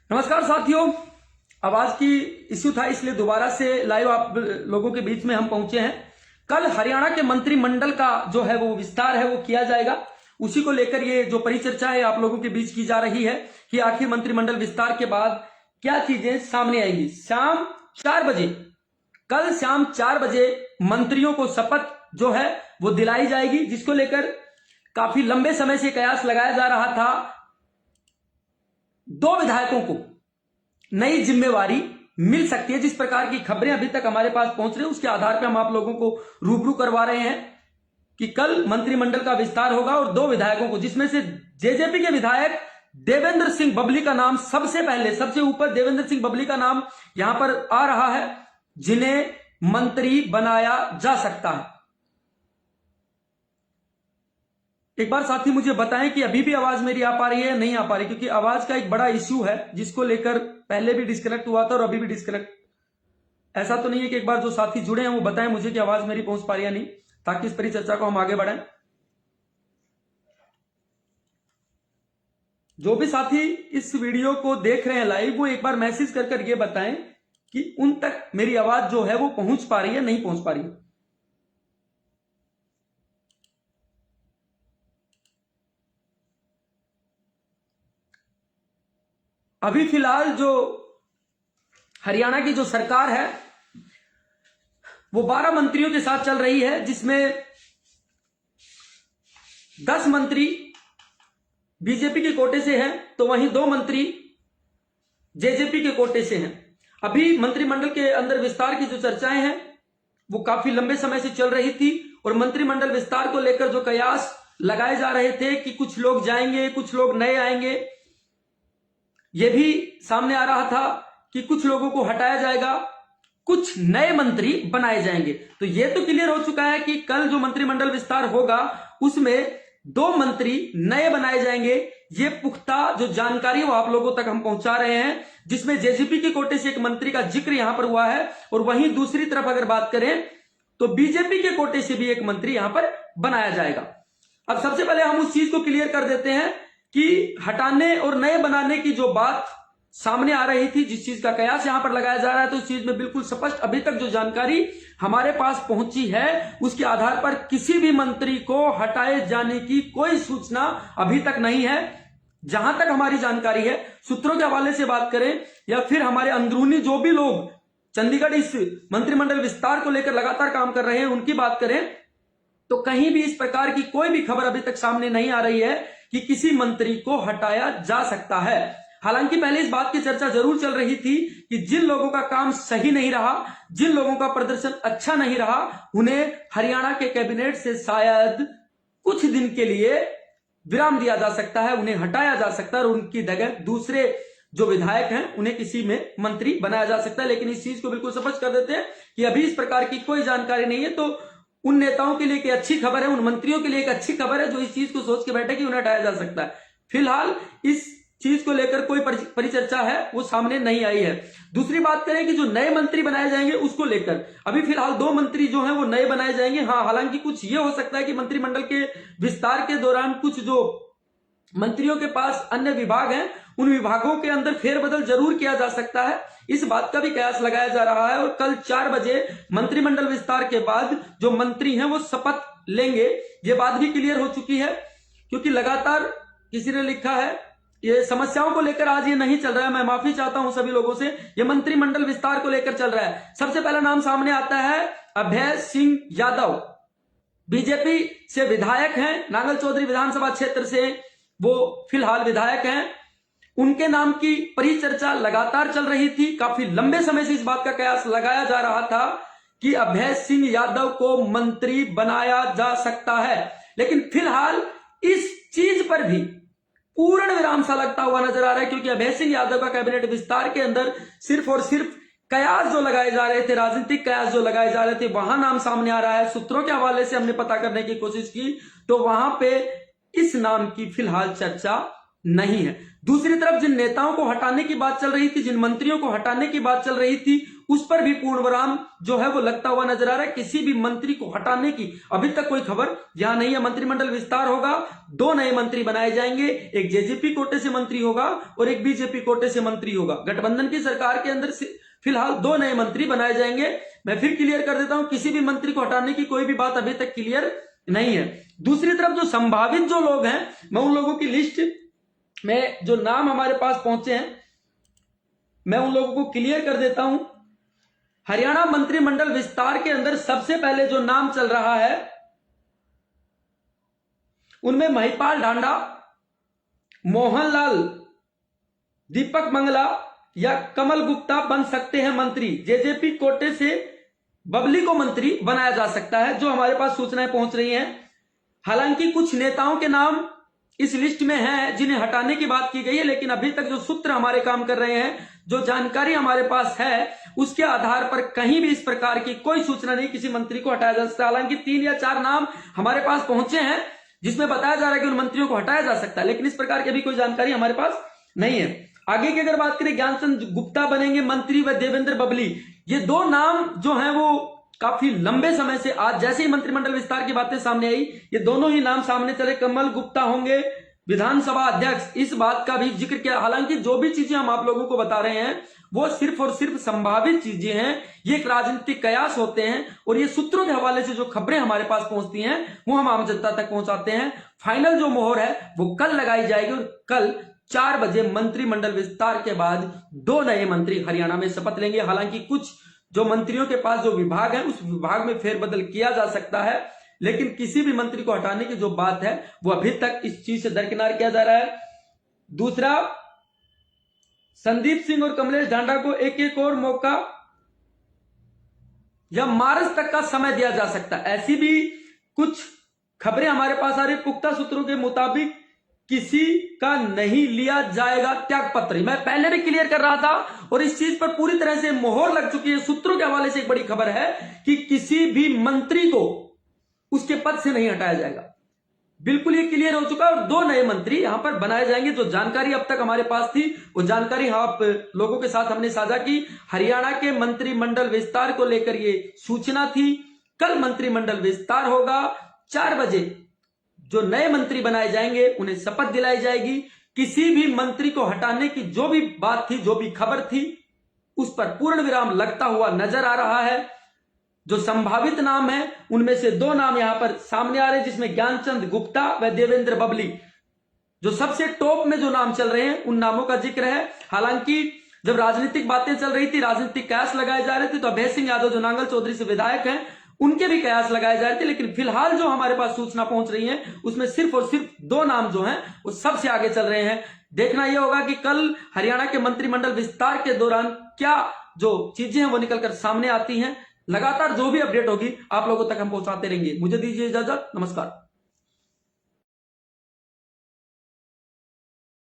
नमस्कार साथियों, आवाज की इश्यू था इसलिए दोबारा से लाइव आप लोगों के बीच में हम पहुंचे हैं। कल हरियाणा के मंत्रिमंडल का जो है वो विस्तार है वो किया जाएगा। उसी को लेकर ये जो परिचर्चा है आप लोगों के बीच की जा रही है कि आखिर मंत्रिमंडल विस्तार के बाद क्या चीजें सामने आएंगी। शाम 4 बजे, कल शाम 4 बजे मंत्रियों को शपथ जो है वो दिलाई जाएगी, जिसको लेकर काफी लंबे समय से कयास लगाया जा रहा था। 2 विधायकों को नई जिम्मेवारी मिल सकती है। जिस प्रकार की खबरें अभी तक हमारे पास पहुंच रही है उसके आधार पर हम आप लोगों को रूबरू करवा रहे हैं कि कल मंत्रिमंडल का विस्तार होगा और 2 विधायकों को, जिसमें से जेजेपी के विधायक देवेंद्र सिंह बबली का नाम सबसे पहले, सबसे ऊपर देवेंद्र सिंह बबली का नाम यहां पर आ रहा है, जिन्हें मंत्री बनाया जा सकता है। एक बार साथी मुझे बताएं कि अभी भी आवाज मेरी आ पा रही है या नहीं आ पा रही, क्योंकि आवाज का एक बड़ा इश्यू है जिसको लेकर पहले भी डिस्कनेक्ट हुआ था और अभी भी डिस्कनेक्ट। ऐसा तो नहीं है कि एक बार जो साथी जुड़े हैं वो बताएं मुझे कि आवाज मेरी पहुंच पा रही है नहीं, ताकि इस परिचर्चा को हम आगे बढ़ाएं। जो भी साथी इस वीडियो को देख रहे हैं लाइव, वो एक बार मैसेज कर ये बताएं कि उन तक मेरी आवाज जो है वो पहुंच पा रही है नहीं पहुंच पा रही है। अभी फिलहाल जो हरियाणा की जो सरकार है वो 12 मंत्रियों के साथ चल रही है, जिसमें 10 मंत्री बीजेपी के कोटे से हैं, तो वहीं 2 मंत्री जेजेपी के कोटे से हैं। अभी मंत्रिमंडल के अंदर विस्तार की जो चर्चाएं हैं वो काफी लंबे समय से चल रही थी और मंत्रिमंडल विस्तार को लेकर जो कयास लगाए जा रहे थे कि कुछ लोग जाएंगे, कुछ लोग नए आएंगे, यह भी सामने आ रहा था कि कुछ लोगों को हटाया जाएगा, कुछ नए मंत्री बनाए जाएंगे। तो यह तो क्लियर हो चुका है कि कल जो मंत्रिमंडल विस्तार होगा उसमें 2 मंत्री नए बनाए जाएंगे। ये पुख्ता जो जानकारी वो आप लोगों तक हम पहुंचा रहे हैं, जिसमें जेजेपी के कोटे से एक मंत्री का जिक्र यहां पर हुआ है और वहीं दूसरी तरफ अगर बात करें तो बीजेपी के कोटे से भी एक मंत्री यहां पर बनाया जाएगा। अब सबसे पहले हम उस चीज को क्लियर कर देते हैं कि हटाने और नए बनाने की जो बात सामने आ रही थी, जिस चीज का कयास यहां पर लगाया जा रहा है, तो उस चीज में बिल्कुल स्पष्ट अभी तक जो जानकारी हमारे पास पहुंची है उसके आधार पर किसी भी मंत्री को हटाए जाने की कोई सूचना अभी तक नहीं है। जहां तक हमारी जानकारी है, सूत्रों के हवाले से बात करें या फिर हमारे अंदरूनी जो भी लोग चंडीगढ़ इस मंत्रिमंडल विस्तार को लेकर लगातार काम कर रहे हैं उनकी बात करें, तो कहीं भी इस प्रकार की कोई भी खबर अभी तक सामने नहीं आ रही है कि किसी मंत्री को हटाया जा सकता है। हालांकि पहले इस बात की चर्चा जरूर चल रही थी कि जिन लोगों का काम सही नहीं रहा, जिन लोगों का प्रदर्शन अच्छा नहीं रहा, उन्हें हरियाणा के कैबिनेट से शायद कुछ दिन के लिए विराम दिया जा सकता है, उन्हें हटाया जा सकता है और उनकी जगह दूसरे जो विधायक हैं उन्हें किसी में मंत्री बनाया जा सकता है। लेकिन इस चीज को बिल्कुल स्पष्ट कर देते हैं कि अभी इस प्रकार की कोई जानकारी नहीं है। तो उन नेताओं के लिए एक अच्छी खबर है, उन मंत्रियों के लिए एक अच्छी खबर है जो इस चीज को सोच के बैठे कि उन्हें हटाया जा सकता है। फिलहाल इस चीज को लेकर कोई परिचर्चा है वो सामने नहीं आई है। दूसरी बात करें कि जो नए मंत्री बनाए जाएंगे उसको लेकर अभी फिलहाल 2 मंत्री जो हैं वो नए बनाए जाएंगे। हाँ, हालांकि कुछ ये हो सकता है कि मंत्रिमंडल के विस्तार के दौरान कुछ जो मंत्रियों के पास अन्य विभाग हैं उन विभागों के अंदर फेरबदल जरूर किया जा सकता है, इस बात का भी कयास लगाया जा रहा है। और कल 4 बजे मंत्रिमंडल विस्तार के बाद जो मंत्री हैं वो शपथ लेंगे, ये बात भी क्लियर हो चुकी है। क्योंकि लगातार किसी ने लिखा है ये समस्याओं को लेकर आज ये नहीं चल रहा है, मैं माफी चाहता हूं सभी लोगों से, ये मंत्रिमंडल विस्तार को लेकर चल रहा है। सबसे पहला नाम सामने आता है अभय सिंह यादव, बीजेपी से विधायक हैं, नांगल चौधरी विधानसभा क्षेत्र से वो फिलहाल विधायक हैं। उनके नाम की परिचर्चा लगातार चल रही थी, काफी लंबे समय से इस बात का कयास लगाया जा रहा था कि अभय सिंह यादव को मंत्री बनाया जा सकता है। लेकिन फिलहाल इस चीज पर भी पूर्ण विराम सा लगता हुआ नजर आ रहा है, क्योंकि अभय सिंह यादव का कैबिनेट विस्तार के अंदर सिर्फ और सिर्फ कयास जो लगाए जा रहे थे, राजनीतिक कयास जो लगाए जा रहे थे, वहां नाम सामने आ रहा है। सूत्रों के हवाले से हमने पता करने की कोशिश की तो वहां पे इस नाम की फिलहाल चर्चा नहीं है। दूसरी तरफ जिन नेताओं को हटाने की बात चल रही थी, जिन मंत्रियों को हटाने की बात चल रही थी, उस पर भी पूर्ण विराम जो है वो लगता हुआ नजर आ रहा है। किसी भी मंत्री को हटाने की अभी तक कोई खबर यहां नहीं है। मंत्रिमंडल विस्तार होगा, 2 नए मंत्री बनाए जाएंगे, एक जेजेपी कोटे से मंत्री होगा और एक बीजेपी कोटे से मंत्री होगा। गठबंधन की सरकार के अंदर फिलहाल 2 नए मंत्री बनाए जाएंगे। मैं फिर क्लियर कर देता हूं, किसी भी मंत्री को हटाने की कोई भी बात अभी तक क्लियर नहीं है। दूसरी तरफ जो संभावित जो लोग हैं, मैं उन लोगों की लिस्ट में जो नाम हमारे पास पहुंचे हैं मैं उन लोगों को क्लियर कर देता हूं। हरियाणा मंत्रिमंडल विस्तार के अंदर सबसे पहले जो नाम चल रहा है उनमें महिपाल ढांडा, मोहनलाल, दीपक मंगला या कमल गुप्ता बन सकते हैं मंत्री। जेजेपी कोटे से बबली को मंत्री बनाया जा सकता है, जो हमारे पास सूचनाएं पहुंच रही हैं। हालांकि कुछ नेताओं के नाम इस लिस्ट में हैं जिन्हें हटाने की बात की गई है, लेकिन अभी तक जो सूत्र हमारे काम कर रहे हैं, जो जानकारी हमारे पास है, उसके आधार पर कहीं भी इस प्रकार की कोई सूचना नहीं किसी मंत्री को हटाया जा सकता। हालांकि 3 या 4 नाम हमारे पास पहुंचे हैं जिसमें बताया जा रहा है कि उन मंत्रियों को हटाया जा सकता है, लेकिन इस प्रकार की अभी कोई जानकारी हमारे पास नहीं है। आगे की अगर बात करें, ज्ञानचंद गुप्ता बनेंगे मंत्री व देवेंद्र बबली, ये 2 नाम जो हैं वो काफी लंबे समय से, आज जैसे ही मंत्रिमंडल विस्तार की बातें सामने आई, ये दोनों ही नाम सामने चले। कमल गुप्ता होंगे विधानसभा अध्यक्ष, इस बात का भी जिक्र किया। हालांकि जो भी चीजें हम आप लोगों को बता रहे हैं वो सिर्फ और सिर्फ संभावित चीजें हैं, ये एक राजनीतिक कयास होते हैं और ये सूत्रों के हवाले से जो खबरें हमारे पास पहुंचती हैं वो हम आम जनता तक पहुंचाते हैं। फाइनल जो मोहर है वो कल लगाई जाएगी और कल 4 बजे मंत्रिमंडल विस्तार के बाद 2 नए मंत्री हरियाणा में शपथ लेंगे। हालांकि कुछ जो मंत्रियों के पास जो विभाग है उस विभाग में फेरबदल किया जा सकता है, लेकिन किसी भी मंत्री को हटाने की जो बात है वो अभी तक इस चीज से दरकिनार किया जा रहा है। दूसरा, संदीप सिंह और कमलेश ढांडा को एक और मौका या मार्च तक का समय दिया जा सकता है, ऐसी भी कुछ खबरें हमारे पास आ रही। पुख्ता सूत्रों के मुताबिक किसी का नहीं लिया जाएगा त्याग पत्र। मैं पहले भी क्लियर कर रहा था और इस चीज पर पूरी तरह से मोहर लग चुकी है। सूत्रों के हवाले से एक बड़ी खबर है कि किसी भी मंत्री को उसके पद से नहीं हटाया जाएगा। बिल्कुल ये क्लियर हो चुका है और 2 नए मंत्री यहां पर बनाए जाएंगे। जो जानकारी अब तक हमारे पास थी वो जानकारी आप लोगों के साथ हमने साझा की। हरियाणा के मंत्रिमंडल विस्तार को लेकर ये सूचना थी। कल मंत्रिमंडल विस्तार होगा, 4 बजे जो नए मंत्री बनाए जाएंगे उन्हें शपथ दिलाई जाएगी। किसी भी मंत्री को हटाने की जो भी बात थी, जो भी खबर थी, उस पर पूर्ण विराम लगता हुआ नजर आ रहा है। जो संभावित नाम है उनमें से 2 नाम यहां पर सामने आ रहे हैं, जिसमें ज्ञानचंद गुप्ता व देवेंद्र बबली जो सबसे टॉप में जो नाम चल रहे हैं उन नामों का जिक्र है। हालांकि जब राजनीतिक बातें चल रही थी, राजनीतिक कयास लगाए जा रहे थे, तो अभय सिंह यादव जो नांगल चौधरी से विधायक हैं उनके भी कयास लगाए जा रहे थे, लेकिन फिलहाल जो हमारे पास सूचना पहुंच रही है उसमें सिर्फ और सिर्फ 2 नाम जो हैं वो सबसे आगे चल रहे हैं। देखना यह होगा कि कल हरियाणा के मंत्रिमंडल विस्तार के दौरान क्या जो चीजें हैं वो निकलकर सामने आती हैं। लगातार जो भी अपडेट होगी आप लोगों तक हम पहुंचाते रहेंगे। मुझे दीजिए इजाजत, नमस्कार।